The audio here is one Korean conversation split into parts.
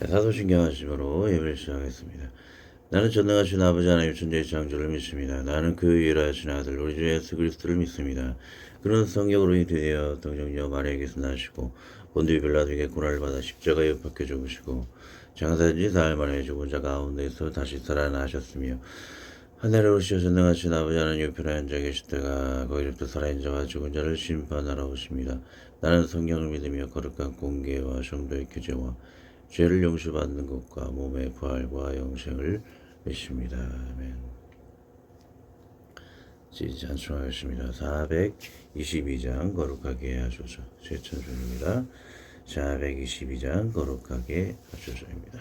자, 사도신경 하심으로 예배를 시작하겠습니다. 나는 전능하신 아버지 하나님 천지의 창조를 믿습니다. 나는 그 유일하신 아들 우리 주 예수 그리스도를 믿습니다. 그는 성경으로 인되어 동정녀 마리아에게서 나시고 본디오 빌라도에게 고난을 받아 십자가에 못 박혀 죽으시고 장사된 지 사흘 만에 죽은 자 가운데서 다시 살아나셨으며 하늘에 오르시어 전능하신 아버지 하나님 우편에 앉아 계시다가 거기로부터 살아있는 자와 죽은 자를 심판하러 오십니다. 나는 성경을 믿으며 거룩한 공개와 성도의 교제와 죄를 용서받는 것과 몸의 부활과 영생을 믿습니다. 아멘. 찬송하겠습니다. 422장 거룩하게 하소서. 제천순입니다. 422장 거룩하게 하소서입니다.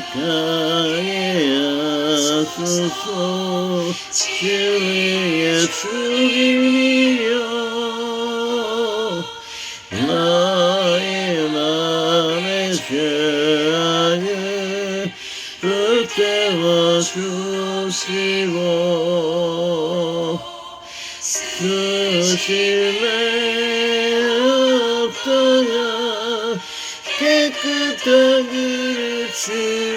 거룩하게 하소서. 주의 죽임이여 나의 맘의 죄악을 붙들어 주시고 수심에 없다가 깨끗한 그릇으로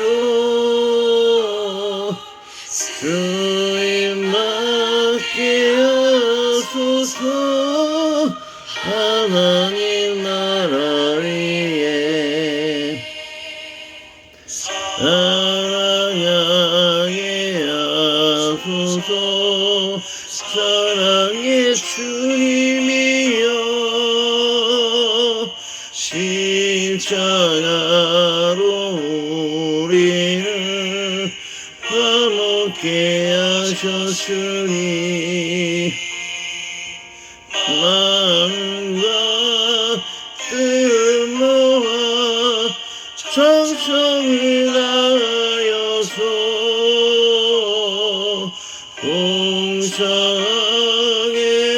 주님 맡게 하소서. 하나님 나라 위에 사랑하게 하소서. 사랑의 주님이여 십자가로 우리를 화목게 하셨으니 마음과 뜻을 모아 정성을 다하여서 봉사하게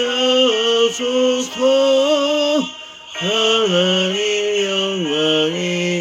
하소서. 하나님 영광이에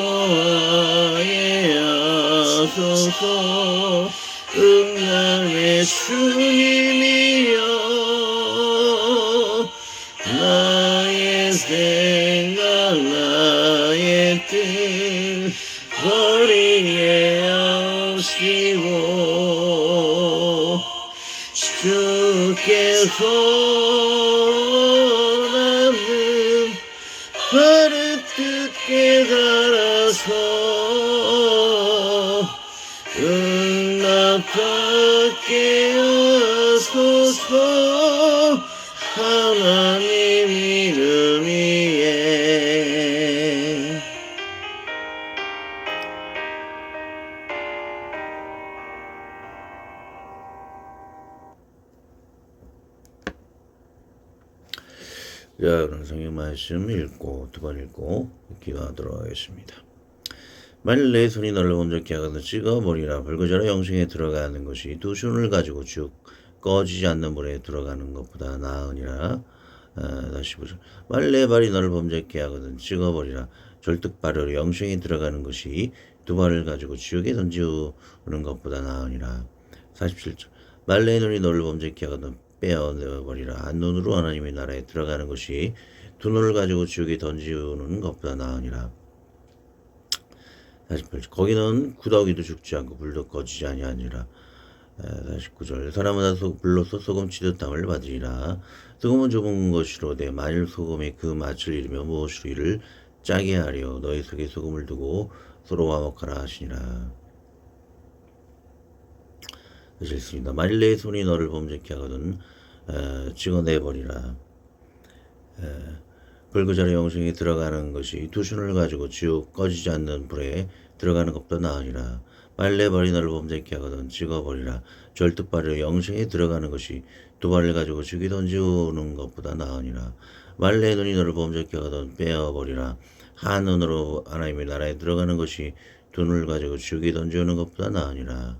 기도하게 하소서. 응답의 주님이여 나의 생각 나의 뜻 버리게 하시고 주께서 나는 버릇듣게 달아서 응답받게 하소서. 하나님 이름 위에 자, 그럼 성경 말씀 읽고 두 번 읽고 기도하도록 하겠습니다. 만일 내 손이 너를 범죄케 하거든 찍어버리라. 불구저로 영생에 들어가는 것이 두 손을 가지고 쭉 꺼지지 않는 물에 들어가는 것보다 나으니라. 다시 보죠. 만일 내 발이 너를 범죄케 하거든 찍어버리라. 절뚝발으로 영생에 들어가는 것이 두 발을 가지고 지옥에 던지우는 것보다 나으니라. 47절. 만일 내 눈이 너를 범죄케 하거든 빼어내버리라. 한 눈으로 하나님의 나라에 들어가는 것이 두 눈을 가지고 지옥에 던지우는 것보다 나으니라. 48절. 거기는 구더기도 죽지 않고 불도 꺼지지 아니하니라. 49절. 사람마다 불로서 소금치듯 당을 받으리라. 소금은 좁은 것이로되 만일 소금이 그 맛을 잃으며 무엇으로 이를 짜게 하려 너희 속에 소금을 두고 서로 화목하라 하시니라. 그렇습니다. 만일 내 손이 너를 범죄케 하거든 찍어내버리라. 불구자로 영생에 들어가는 것이 두 손을 가지고 지옥 꺼지지 않는 불에 들어가는 것보다 나으니라. 빨래벌이 너를 범죄케 하거든 찍어버리라. 절뚝발로 영생에 들어가는 것이 두 발을 가지고 죽이 던지는 것보다 나으니라. 말레의 눈이 너를 범죄케 하거든 빼어버리라. 한 눈으로 하나님의 나라에 들어가는 것이 두 눈을 가지고 죽이 던지는 것보다 나으니라.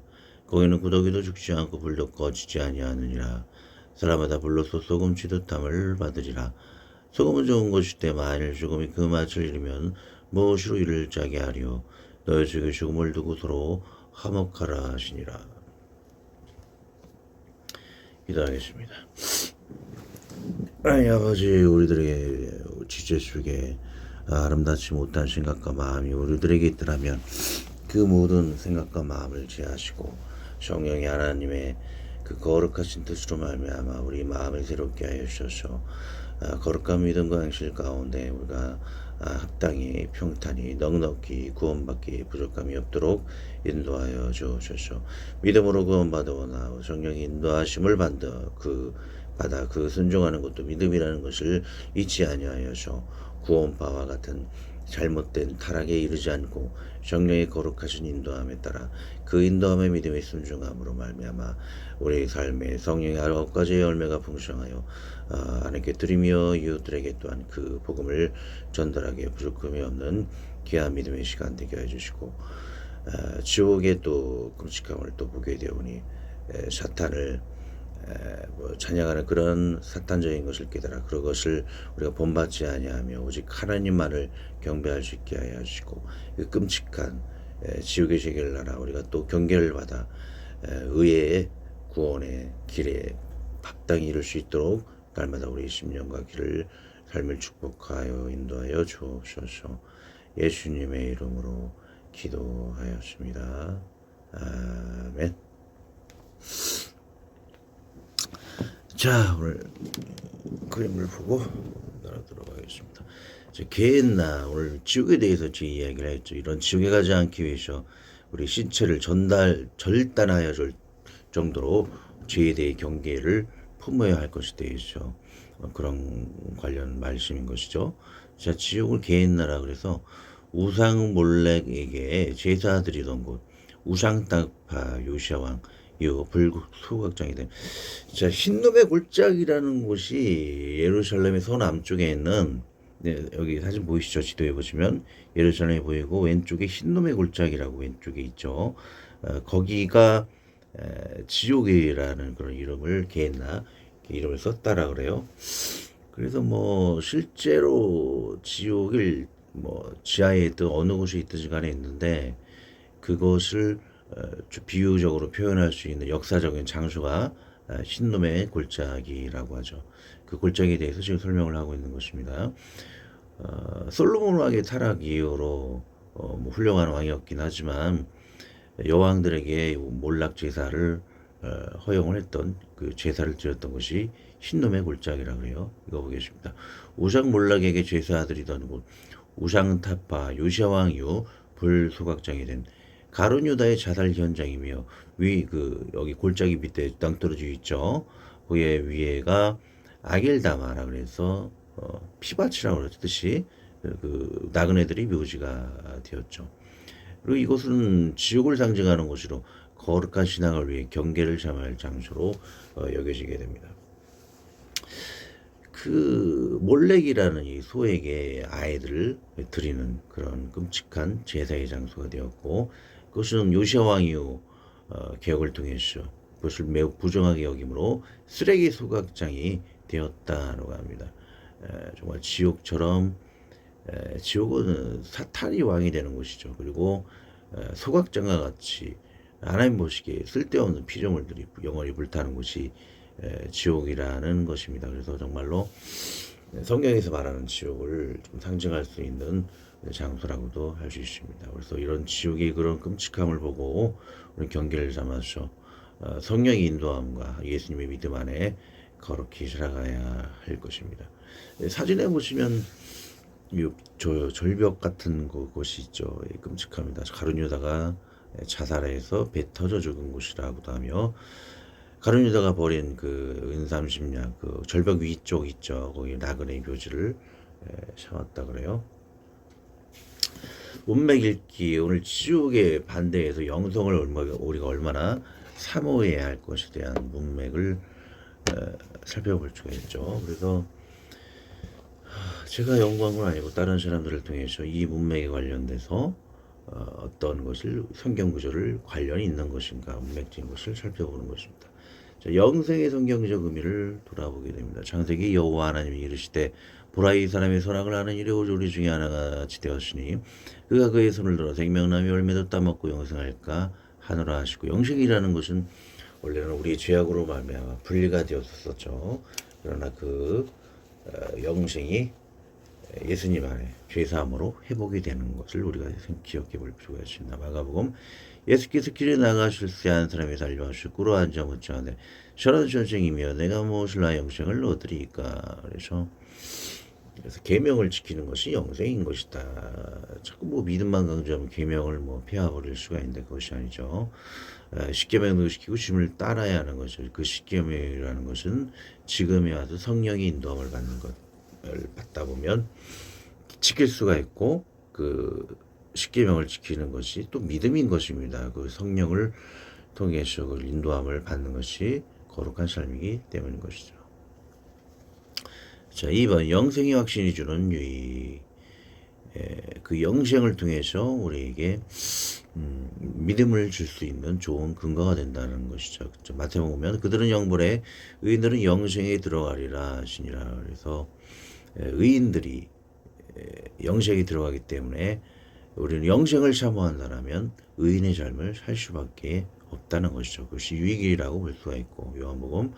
거기는 구더기도 죽지 않고 불도 꺼지지 아니하느니라. 사람마다 불로서 소금 취듯함을 받으리라. 소금은 좋은 것이되 만일 죽음이 그 맛을 잃으면 무엇으로 이를 짜게 하리요. 너희 중에 죽음을 두고 서로 화목하라 하시니라. 기도하겠습니다. 하나님 아버지, 우리들에게 지체 속에 아름답지 못한 생각과 마음이 우리들에게 있더라면 그 모든 생각과 마음을 제하시고 성령이 하나님의 그 거룩하신 뜻으로 말미암아 우리 마음을 새롭게 하여 주셔서 거룩한 믿음과 행실 가운데 우리가 합당히 평탄히 넉넉히 구원받기 부족함이 없도록 인도하여 주옵소서. 믿음으로 구원받아오나 성령의 인도하심을 받아 그 순종하는 것도 믿음이라는 것을 잊지 아니하여서 구원바와 같은 잘못된 타락에 이르지 않고 성령의 거룩하신 인도함에 따라 그 인도함의 믿음의 순종함으로 말미암아 우리 삶에 성령의 9가지의 열매가 풍성하여 하나님께 드리며 이웃들에게 또한 그 복음을 전달하기에 부족함이 없는 귀한 믿음의 시간 되게 해주시고 지옥의 또 끔찍함을 또 보게 되오니 사탄을 찬양하는 그런 사탄적인 것을 깨달아 그것을 우리가 본받지 아니하며 오직 하나님만을 경배할 수 있게 하여 주시고 그 끔찍한 지옥의 세계를 나라 우리가 또 경계를 받아 의의 구원의 길에 합당히 이룰 수 있도록 날마다 우리 심령과 길을 삶을 축복하여 인도하여 주옵소서. 예수님의 이름으로 기도하였습니다. 아멘. 자, 오늘 그림을 보고 나가도록 하겠습니다. 개나 오늘 지옥에 대해서 제 이야기를 했죠. 이런 지옥에 가지 않기 위해서 우리 신체를 절단하여 줄 정도로 죄에 대해 경계를 품어야 할 것이 되어있죠. 그런 관련 말씀인 것이죠. 자, 지옥을 개인나라 그래서 우상몰렉에게 제사 드리던 곳, 우상땅파 요시아왕 요 불국 소각장이 된. 자, 흰놈의 골짜기라는 곳이 예루살렘의 서남쪽에 있는 여기 사진 보이시죠? 지도에 보시면 예루살렘이 보이고 왼쪽에 흰놈의 골짜기라고 왼쪽에 있죠. 거기가 지옥이라는 그런 이름을 개했나 이름을 썼다라 그래요. 그래서 뭐 실제로 지옥을 뭐 지하에 있든 어느 곳에 있든지 간에 있는데 그것을 비유적으로 표현할 수 있는 역사적인 장소가 흰놈의 골짜기라고 하죠. 그 골짜기에 대해서 지금 설명을 하고 있는 것입니다. 솔로몬 왕의 타락 이후로 뭐 훌륭한 왕이었긴 하지만 여왕들에게 몰락 제사를 허용을 했던 그 제사를 드렸던 것이 흰놈의 골짜기라고 해요. 이거 보겠습니다. 우상 몰락에게 제사 드리던 곳 우상타파 요시아 왕 이후 불소각장이 된 가룟 유다의 자살 현장이며 여기 골짜기 밑에 땅떨어져 있죠. 그의 위에가 아겔다마라 그래서 피밭이라고 그랬듯이 그 나그네들이 묘지가 되었죠. 그리고 이곳은 지옥을 상징하는 곳으로 거룩한 신앙을 위해 경계를 삼아야 할 장소로 여겨지게 됩니다. 그 몰렉이라는 이 소에게 아이들을 드리는 그런 끔찍한 제사의 장소가 되었고 그것은 요시아 왕 이후 개혁을 통해서 그것을 매우 부정하게 여김으로 쓰레기 소각장이 되었다고 합니다. 정말 지옥처럼 지옥은 사탄이 왕이 되는 곳이죠. 그리고 소각장과 같이 하나님 보시기에 쓸데없는 피조물들이 영원히 불타는 곳이 지옥이라는 것입니다. 그래서 정말로 성경에서 말하는 지옥을 좀 상징할 수 있는 장소라고도 할 수 있습니다. 그래서 이런 지옥의 그런 끔찍함을 보고 우리 경계를 삼아서 성령의 인도함과 예수님의 믿음 안에 거룩히 살아가야 할 것입니다. 사진에 보시면 절벽 같은 곳이 있죠. 끔찍합니다. 가룟 유다가 자살해서 배 터져 죽은 곳이라고도 하며 가룟 유다가 버린 그 은삼십략 그 절벽 위쪽 있죠. 거기 나그네 묘지를 삼았다 그래요. 문맥 읽기 오늘 지옥의 반대에서 영성을 우리가 얼마나 사모해야 할 것에 대한 문맥을 살펴볼 수가 있죠. 그래서 제가 연구한 건 아니고 다른 사람들을 통해서 이 문맥에 관련돼서 어떤 것을 성경 구절을 관련이 있는 것인가 문맥적인 것을 살펴보는 것입니다. 자, 영생의 성경적 의미를 돌아보게 됩니다. 창세기 여호와 하나님이 이르시되 보라 이 사람의 선악을 하는 일이 우리 중에 하나가 같이 되었으니 그가 그의 손을 들어 생명나무 열매도 따먹고 영생할까 하노라 하시고 영생이라는 것은 원래는 우리 죄악으로 말미암아 분리가 되었었죠. 그러나 그 영생이 예수님 안에 죄사함으로 회복이 되는 것을 우리가 기억해 볼 필요가 있습니다. 마가복음 예수께서 길에 나가실 때 한 사람이 달려와서 꿇어 앉아 묻자하되 저런 선생이며 내가 무엇을 나 영생을 얻으리이까. 그래서 계명을 지키는 것이 영생인 것이다. 자꾸 뭐 믿음만 강조하면 계명을 뭐 폐하버릴 수가 있는데 그것이 아니죠. 십계명도 지키고 주님을 따라야 하는 것을 그 십계명이라는 것은 지금에 와서 성령의 인도함을 받는 것을 받다 보면 지킬 수가 있고 그 십계명을 지키는 것이 또 믿음인 것입니다. 그 성령을 통해서 그 인도함을 받는 것이 거룩한 삶이기 때문인 것이죠. 자, 2번 영생의 확신이 주는 유익. 그 영생을 통해서 우리에게 믿음을 줄 수 있는 좋은 근거가 된다는 것이죠. 마태복음 보면 그들은 영벌에 의인들은 영생에 들어가리라 하시니라. 그래서 의인들이 영생에 들어가기 때문에 우리는 영생을 사모한다면 의인의 삶을 살 수밖에 없다는 것이죠. 그것이 유익이라고 볼 수가 있고 요한복음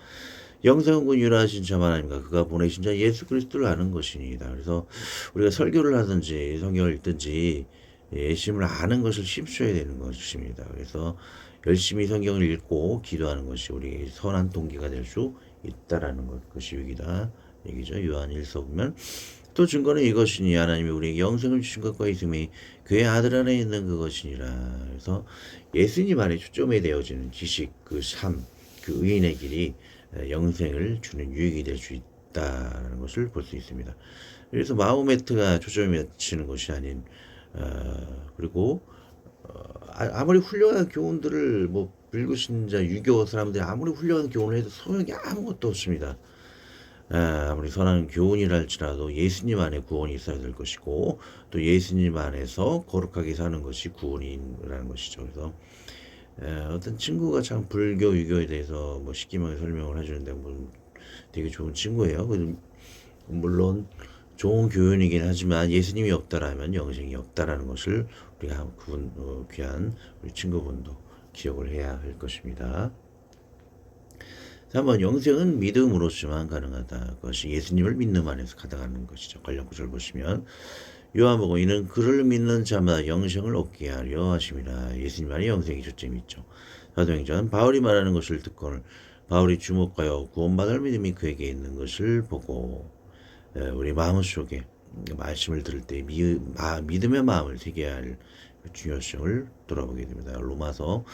영생은 곧 유일하신 참 하나님과 그가 보내신 자 예수 그리스도를 아는 것이니이다. 그래서 우리가 설교를 하든지 성경을 읽든지 예수님을 아는 것을 힘써야 되는 것입니다. 그래서 열심히 성경을 읽고 기도하는 것이 우리의 선한 동기가 될 수 있다라는 것, 그것이 유익이다 얘기죠. 요한 1서 보면 또 증거는 이것이니 하나님이 우리에게 영생을 주신 것과 있음이 그의 아들 안에 있는 그것이니라. 그래서 예수님 안에 초점이 되어지는 지식, 그 삶, 그 의인의 길이 영생을 주는 유익이 될 수 있다는 것을 볼 수 있습니다. 그래서 마호메트가 초점이 맞추는 것이 아닌 그리고 아무리 훌륭한 교훈들을 뭐 불구신자 유교 사람들이 아무리 훌륭한 교훈을 해도 소용이 아무것도 없습니다. 아무리 선한 교훈이라 할지라도 예수님 안에 구원이 있어야 될 것이고 또 예수님 안에서 거룩하게 사는 것이 구원이라는 것이죠. 그래서 어떤 친구가 참 불교, 유교에 대해서 뭐 쉽게만 설명을 해주는데 뭐 되게 좋은 친구예요. 물론 좋은 교훈이긴 하지만 예수님이 없다라면 영생이 없다라는 것을 우리가 귀한 우리 친구분도 기억을 해야 할 것입니다. 3번 영생은 믿음으로서만 가능하다. 그것이 예수님을 믿는 안에서 가능한 것이죠. 관련 구절 보시면 요한복음 이는 그를 믿는 자마다 영생을 얻게 하려 하심이라. 예수님 안에 영생이 초점이 있죠. 사도행전 바울이 말하는 것을 듣고는 바울이 주목하여 구원받을 믿음이 그에게 있는 것을 보고 우리 마음속에 말씀을 들을 때 믿음의 마음을 새겨야 할 중요성을 돌아보게 됩니다. 로마서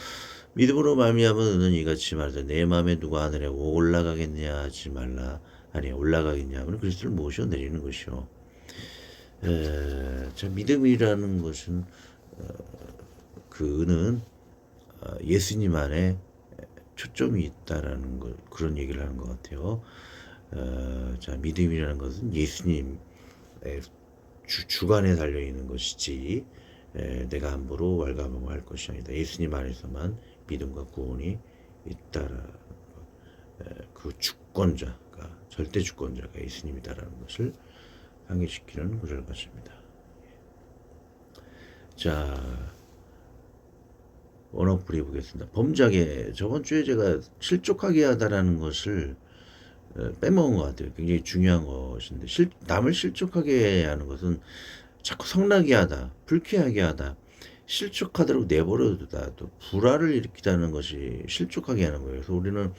믿음으로 말미암아 너는 이같이 말하되 내 마음에 누가 하늘에 올라가겠냐 하지 말라. 아니 올라가겠냐 하면 그리스도를 모셔 내리는 것이요. 자, 믿음이라는 것은 그는 예수님 안에 초점이 있다라는 것, 그런 얘기를 하는 것 같아요. 자, 믿음이라는 것은 예수님의 주관에 달려 있는 것이지 내가 함부로 왈가왈부할 것이 아니다. 예수님 안에서만 믿음과 구원이 있다라는 것, 그 주권자가 절대 주권자가 예수님이다라는 것을 상기시키는 구절 같습니다. 자, 원어풀이 보겠습니다. 범작에 저번 주에 제가 실족하게 하다라는 것을 빼먹은 것 같아요. 굉장히 중요한 것인데 남을 실족하게 하는 것은 자꾸 성나게 하다, 불쾌하게 하다, 실족하도록 내버려두다, 또 불화를 일으키다는 것이 실족하게 하는 거예요. 그래서 우리는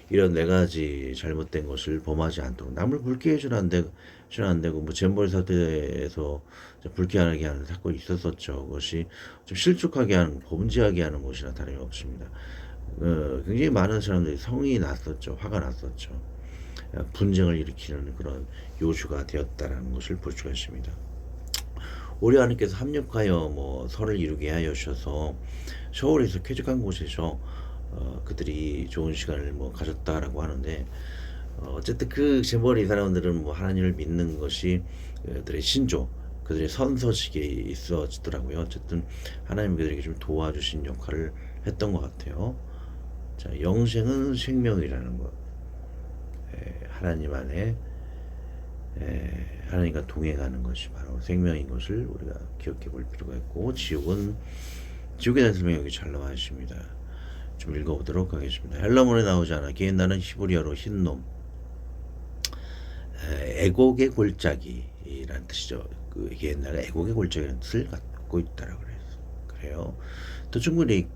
이런 네 가지 잘못된 것을 범하지 않도록 남을 불쾌해서는 안 되고 뭐 잼버리 사태에서 불쾌하게 하는 사건이 있었었죠. 그것이 좀 실족하게 하는 범죄하게 하는 것이나 다름이 없습니다. 굉장히 많은 사람들이 성이 났었죠. 화가 났었죠. 분쟁을 일으키는 그런 요주가 되었다라는 것을 볼 수가 있습니다. 우리 하나님께서 합력하여 뭐 선을 이루게 하여 주셔서 서울에서 쾌적한 곳에서 그들이 좋은 시간을 뭐 가졌다라고 하는데, 어쨌든 그 재벌 이 사람들은 뭐 하나님을 믿는 것이 그들의 신조, 그들의 선서식에 있어지더라고요. 어쨌든 하나님 그들에게 좀 도와주신 역할을 했던 것 같아요. 자, 영생은 생명이라는 것. 하나님 안에 하나님과 동행하는 것이 바로 생명인 것을 우리가 기억해 볼 필요가 있고, 지옥에 대한 설명이 여기 잘 나와 있습니다. 좀 읽어보도록 하겠습니다. 헬라문에 나오지 않아 게hen나는 히브리어로 흰놈, 애곡의 골짜기라는 뜻이죠. 그 게헨나가 애곡의 골짜기라는 뜻을 갖고 있다라고 그래요. 또 충분히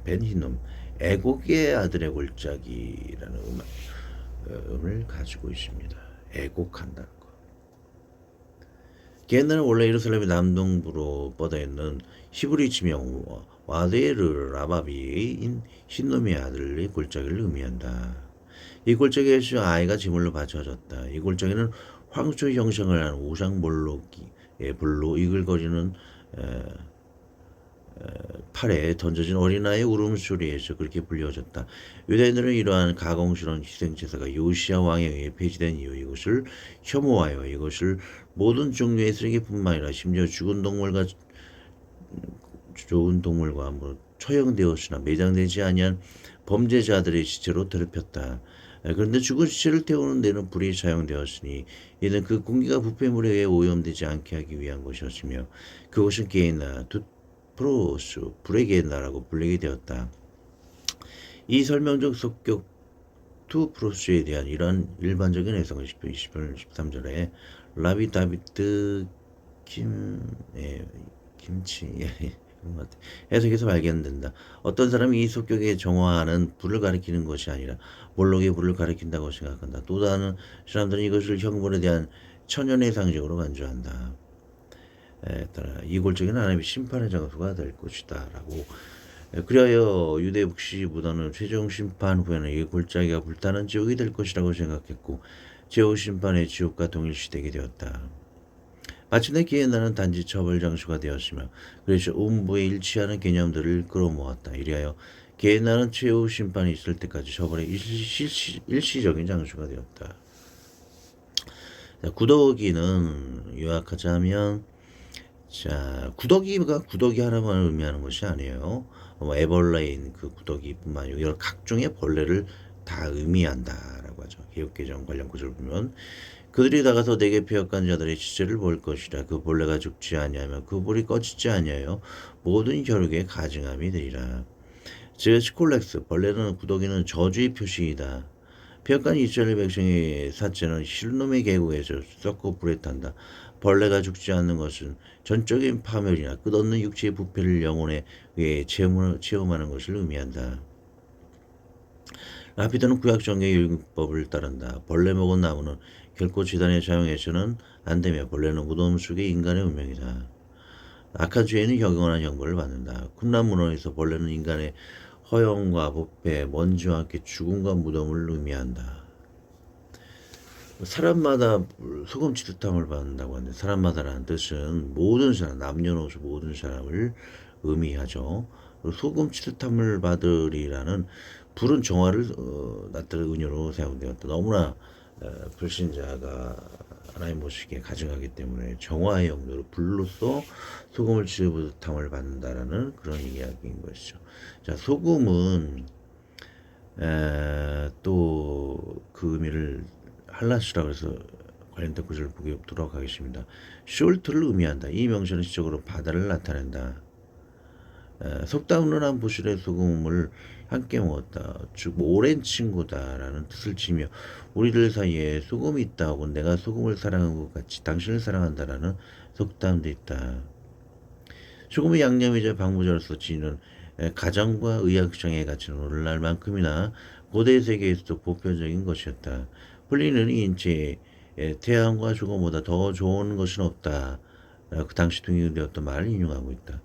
벤 흰놈, 애곡의 아들의 골짜기라는 음을 가지고 있습니다. 애곡한다는 것. 게헨나는 원래 예루살렘의 남동부로 뻗어 있는 히브리 지명 와데르 라바비인 흰놈의 아들의 골짜기를 의미한다. 이 골짜기에서 아이가 제물로 바쳐졌다. 이 골짜기는 황소 형상을 하는 우상 볼로 이글거리는 팔에 던져진 어린아이의 울음소리에서 그렇게 불려졌다. 유대인들은 이러한 가공스러운 희생제사가 요시야 왕에 의해 폐지된 이후 이것을 혐오하여 이것을 모든 종류의 쓰레기뿐만 아니라 심지어 죽은 동물과 좋은 동물과 처형되었으나 매장되지 아니한 범죄자들의 시체로 더럽혔다. 그런데 죽은 시체를 태우는 데는 불이 사용되었으니 이는 그 공기가 부패물에 의해 오염되지 않게 하기 위한 것이었으며 그것은 게헨나 프로스 불의 게헨나라고 불리게 되었다. 이 설명적 성격 투 프로스에 대한 이러한 일반적인 해석은 20편 13절에 라비 다비드 김치 해석에서 발견된다. 어떤 사람이 이 속격에 정화하는 불을 가리키는 것이 아니라 몰록의 불을 가리킨다고 생각한다. 또 다른 사람들은 이것을 형벌에 대한 천연의 상징으로 간주한다. 따라 이 골짜기는 하나님의 심판의 장소가 될 것이다 라고. 그리하여 유대 북시 무덤은 최종 심판 후에는 이 골짜기가 불타는 지옥이 될 것이라고 생각했고 최후 심판의 지옥과 동일시되게 되었다. 마침내 게헨나는 단지 처벌 장소가 되었으며 그래서 음부에 일치하는 개념들을 끌어모았다. 이리하여 게헨나는 최후 심판이 있을 때까지 처벌의 일시적인 장소가 되었다. 자, 구더기는 요약하자면, 자, 구더기 하나만 의미하는 것이 아니에요. 에벌레인 그 구더기뿐만 아니라 여러 각종의 벌레를 다 의미한다라고 하죠. 개혁개정 관련 구절을 보면 그들이 나가서 내게 pe역한 자들의 시체를 볼 것이라. 그 벌레가 죽지 아니하며 그 불이 꺼지지 아니하여 모든 혈육에 가증함이 되리라. 즉 스콜렉스 벌레는 구더기는 저주의 표시이다. pe역한 이스라엘 백성의 사체는 실놈의 계곡에서 썩고 불에 탄다. 벌레가 죽지 않는 것은 전적인 파멸이나 끝없는 육체의 부패를 영혼에 의해 체험하는 것을 의미한다. 라피드는 구약 정계의 율법을 따른다. 벌레 먹은 나무는 결코 지단에 사용해서는 안 되며 벌레는 무덤 속의 인간의 운명이다. 악한 죄인은 영원한 형벌을 받는다. 쿰란문헌에서 벌레는 인간의 허영과 부패, 먼지와 함께 죽음과 무덤을 의미한다. 사람마다 소금 치듯함을 받는다고 하는데 사람마다라는 뜻은 모든 사람, 남녀노소 모든 사람을 의미하죠. 소금 치듯함을 받으리라는 불은 정화를 나타내는 은유로 사용되었다. 너무나 불신자가 하나님 보시기에 가증하기 때문에 정화의 용도로 불로써 소금을 치듯함을 받는다라는 그런 이야기인 것이죠. 자, 소금은 또 그 의미를 할라스라고 해서 관련된 구절을 보도록 하겠습니다. 숄트를 의미한다. 이 명사는 시적으로 바다를 나타낸다. 속담론한 부실의 소금을 함께 먹었다. 즉 오랜 친구다라는 뜻을 지며 우리들 사이에 소금이 있다 혹은 내가 소금을 사랑한 것 같이 당신을 사랑한다라는 속담도 있다. 소금의 양념이자 방부제로서 지니는 가정과 의학상의 가치는 오늘날만큼이나 고대 세계에서도 보편적인 것이었다. 플리는 인체에 태양과 소금보다 더 좋은 것은 없다. 그 당시 통용되었던 말을 인용하고 있다.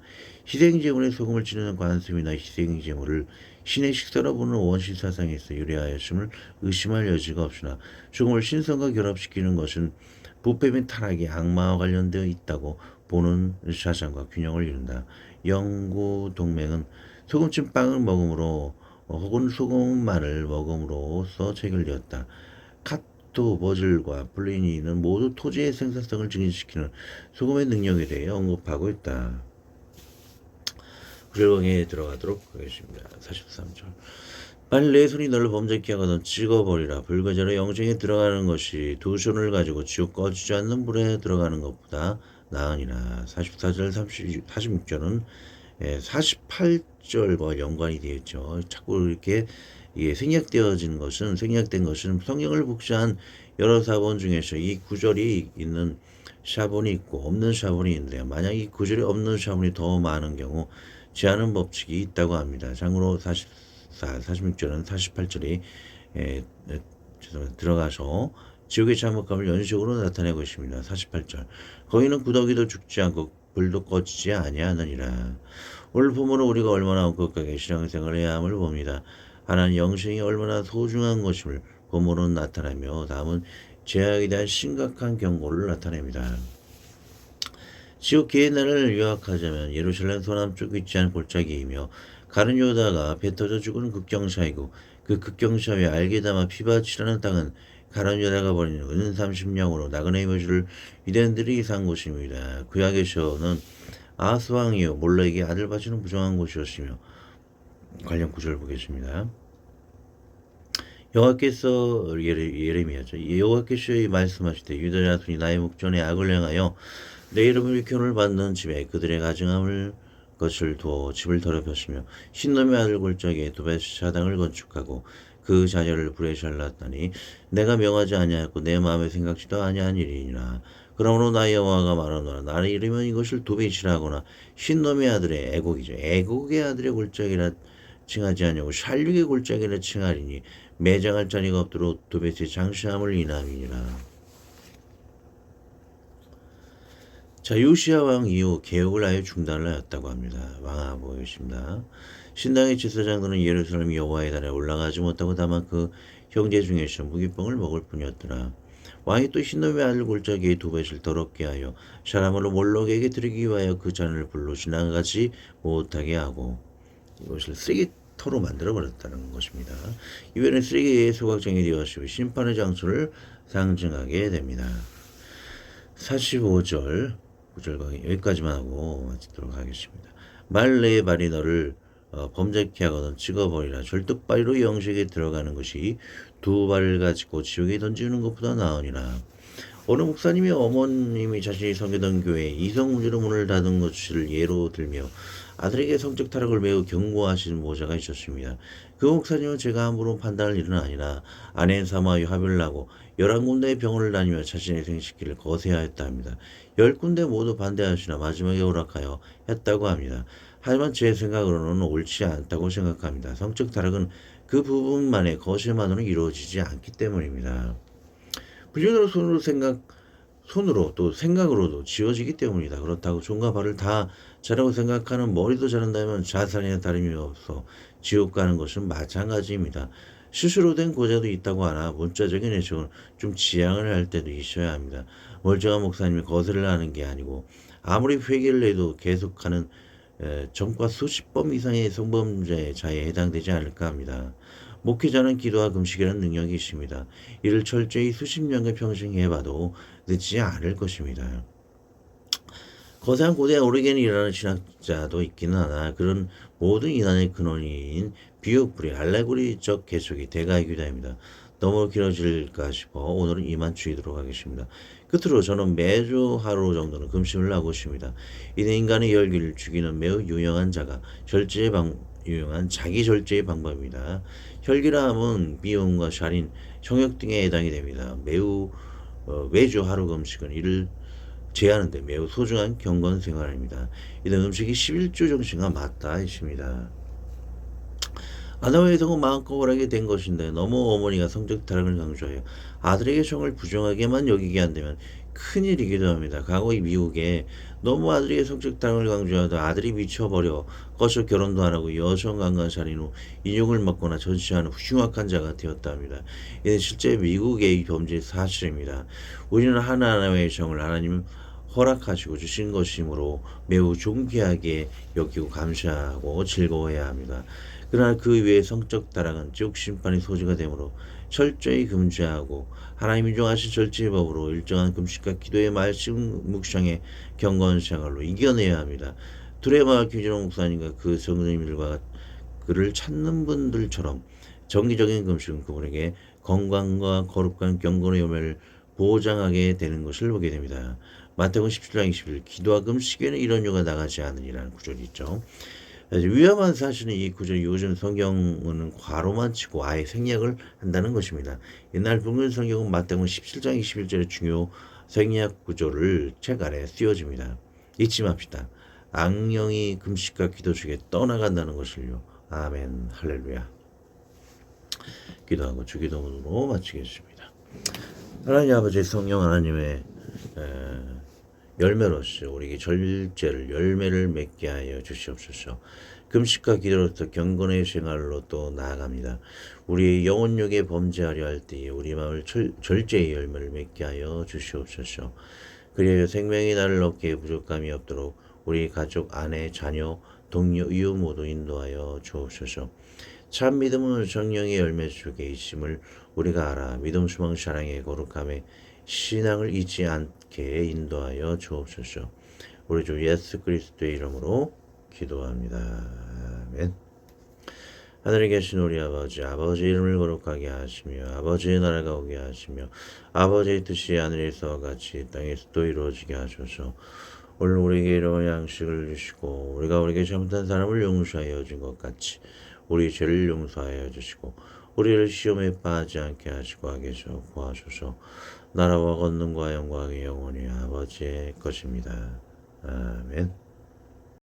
희생제물에 소금을 치르는 관습이나 희생제물을 신의 식사로 보는 원시 사상에 있어 유래하였음을 의심할 여지가 없으나 죽음을 신성과 결합시키는 것은 부패 및 타락이 악마와 관련되어 있다고 보는 사상과 균형을 이룬다. 영구 동맹은 소금찜 빵을 먹음으로 혹은 소금만을 먹음으로써 체결되었다. 카토, 버즐과 플리니는 모두 토지의 생산성을 증진시키는 소금의 능력에 대해 언급하고 있다. 구절강에 들어가도록 하겠습니다. 43절. 만일 내 손이 너를 범죄케 하거든 찍어버리라. 불거져라. 영생에 들어가는 것이 두 손을 가지고 지옥 꺼지지 않는 불에 들어가는 것보다 나으니라. 44절 46절은 48절과 연관이 되어 있죠. 자꾸 이렇게 생략된 것은 성경을 복사한 여러 사본 중에서 이 구절이 있는 샤본이 있고 없는 샤본이 있는데 만약 이 구절이 없는 샤본이 더 많은 경우 제하는 법칙이 있다고 합니다. 참고로 46절은 48절이 들어가서 지옥의 참혹감을 연속으로 나타내고 있습니다. 48절. 거기는 구더기도 죽지 않고 불도 꺼지지 아니하느니라. 오늘 본문은 우리가 얼마나 엄격하게 신앙생활을 해야 함을 봅니다. 하나님 영생이 얼마나 소중한 것임을 본문으로 나타내며 다음은 죄악에 대한 심각한 경고를 나타냅니다. 지옥 게헤나를 요약하자면 예루살렘 서남쪽 위치한 골짜기이며 가룟 유다가 배 터져 죽은 극경사이고 그 극경사 위에 알게 담아 피바치라는 땅은 가룟 유다가 버리는 은30냥으로 나그네의 묘지를 유대인들이 산 곳입니다. 구약에서는 아하스 왕이요 몰렉에게 아들 바치는 부정한 곳이었으며 관련 구절을 보겠습니다. 여호와께서 예레미야죠. 여호와께서 말씀하시되 유다 자손이 나의 목전에 악을 행하여 내 이름을 일컬음을 받는 집에 그들의 가증함을 것을 두어 집을 더럽혔으며 신놈의 아들 골짜기에 도베사당을 건축하고 그 자녀를 불에 잘랐다니 내가 명하지 아니하였고 내 마음에 생각지도 아니한 일이니라. 그러므로 나 여호와가 말하노라. 나를 이르면 이것을 도벳이라 하거나 신놈의 아들의 애곡이죠. 애곡의 아들의 골짜기라 칭하지 아니하고 샬륙의 골짜기라 칭하리니 매장할 자리가 없도록 도벳의 장시함을 인함이니라. 자, 요시야 왕 이후 개혁을 아예 중단을 하였다고 합니다. 왕하고 있습니다. 신당의 제사장들은 예루살렘 여호와의 단에 올라가지 못하고 다만 그 형제 중에서 무기병을 먹을 뿐이었더라. 왕이 또 신놈의 아들 골짜기의 도벳을 더럽게 하여 사람으로 몰록에게 드리기 위하여 그 잔을 불로 지나가지 못하게 하고 이것을 쓰레기터로 만들어버렸다는 것입니다. 이번엔 쓰레기의 소각장이 되었으며 심판의 장소를 상징하게 됩니다. 45절 9절 여기까지만 하고 마치도록 하겠습니다. 말레의 발이 너를 범죄케 하거든 찍어버리라. 절뚝발이로 영식에 들어가는 것이 두 발을 가지고 지옥에 던지는 것보다 나으니라. 어느 목사님이 어머님이 자신이 섬기던 교회에 이성 문제로 문을 닫은 것을 예로 들며 아들에게 성적 타락을 매우 경고하신 모자가 있었습니다. 그 목사님은 제가 함부로 판단할 일은 아니라 아내 삼아하여 합의를 하고 11군데의 병원을 다니며 자신의 생식기를 거세하였다 합니다. 10군데 모두 반대하시나 마지막에 허락하여 했다고 합니다. 하지만 제 생각으로는 옳지 않다고 생각합니다. 성적 타락은 그 부분만의 거세만으로는 이루어지지 않기 때문입니다. 불륜으로 손으로 또 생각으로도 지워지기 때문이다. 그렇다고 손과 발을 다 자라고 생각하는 머리도 자른다면 자살이나 다름이 없어 지옥 가는 것은 마찬가지입니다. 스스로 된 고자도 있다고 하나 문자적인 해석은 좀 지양을 할 때도 있어야 합니다. 멀쩡한 목사님이 거슬을 하는 게 아니고 아무리 회개를 해도 계속하는 전과 수십 번 이상의 성범죄자에 해당되지 않을까 합니다. 목회자는 기도와 금식이라는 능력이 있습니다. 이를 철저히 수십 년간 평생 해봐도 늦지 않을 것입니다. 거대한 고대 오리겐이라는 신학자도 있기는 하나 그런 모든 이단의 근원인 비유풀이 알레고리적 개속이 대가이기도 합니다. 너무 길어질까 싶어 오늘은 이만 줄이도록 하겠습니다. 끝으로 저는 매주 하루 정도는 금식을 하고 있습니다. 이는 인간의 열기를 죽이는 매우 유용한 유용한 자기 절제의 방법입니다. 혈기라 함은 비용과 살인, 성역 등에 해당이 됩니다. 매주 하루 금식은 이를 제하는데 매우 소중한 경건 생활입니다. 이는 음식이 11조 정신과 맞닿아 있습니다. 아담의 성은 마음고울하게 된 것인데 너무 어머니가 성적 타락을 강조하여 아들에게 성을 부정하게만 여기게 한다면 큰일이기도 합니다. 과거 이 미국에 너무 아들에게 성적 타락을 강조하다 아들이 미쳐버려 꺼서 결혼도 안 하고 여성 강간살인 후 인욕을 먹거나 전시하는 흉악한 자가 되었다 합니다. 이는 실제 미국의 범죄 사실입니다. 우리는 하나님의 성을 하나님 허락하시고 주신 것이므로 매우 존귀하게 여기고 감사하고 즐거워해야 합니다. 그러나 그 외의 성적 타락은 지옥 심판의 소지가 되므로 철저히 금지하고 하나님 인정하신 절제의 법으로 일정한 금식과 기도의 말씀 묵상의 경건 생활로 이겨내야 합니다. 두레마을 김진홍 목사님과 그 성도님들과 그를 찾는 분들처럼 정기적인 금식은 그분에게 건강과 거룩한 경건의 열매를 보장하게 되는 것을 보게 됩니다. 마태복음 17장 21 기도와 금식에는 이런 요가 나가지 않으리라는 구절이 있죠. 위험한 사실은 이 구절 요즘 성경은 괄호만 치고 아예 생략을 한다는 것입니다. 옛날 북문 성경은 마태복음 17장 21절의 중요 생략 구절을 책 안에 씌워집니다. 잊지 맙시다. 악령이 금식과 기도 중에 떠나간다는 것을요. 아멘 할렐루야. 기도하고 주기도문으로 마치겠습니다. 하나님 아버지 성령 하나님의 열매로서 우리에게 절제를 열매를 맺게 하여 주시옵소서. 금식과 기도로서 경건의 생활로 또 나아갑니다. 우리의 영혼력에 범죄하려 할 때에 우리 마음을 절제의 열매를 맺게 하여 주시옵소서. 그리하여 생명의 날을 얻기에 부족함이 없도록 우리 가족, 아내, 자녀, 동료, 이웃 모두 인도하여 주옵소서. 참 믿음은 성령의 열매 속에 있음을 우리가 알아 믿음, 소망, 사랑의 거룩함에 신앙을 잊지 않게 인도하여 주옵소서. 우리 주 예수 그리스도의 이름으로 기도합니다. 아멘. 하늘에 계신 우리 아버지, 아버지의 이름을 거룩하게 하시며 아버지의 나라가 오게 하시며 아버지의 뜻이 하늘에서와 같이 땅에서도 이루어지게 하소서. 오늘 우리에게 일용할 양식을 주시고 우리가 우리에게 잘못한 사람을 용서하여 준 것 같이 우리 죄를 용서하여 주시고 우리를 시험에 빠지지 않게 하시고 하게서 구하소서. 나라와 권능과 영광이 영원히 아버지의 것입니다. 아멘.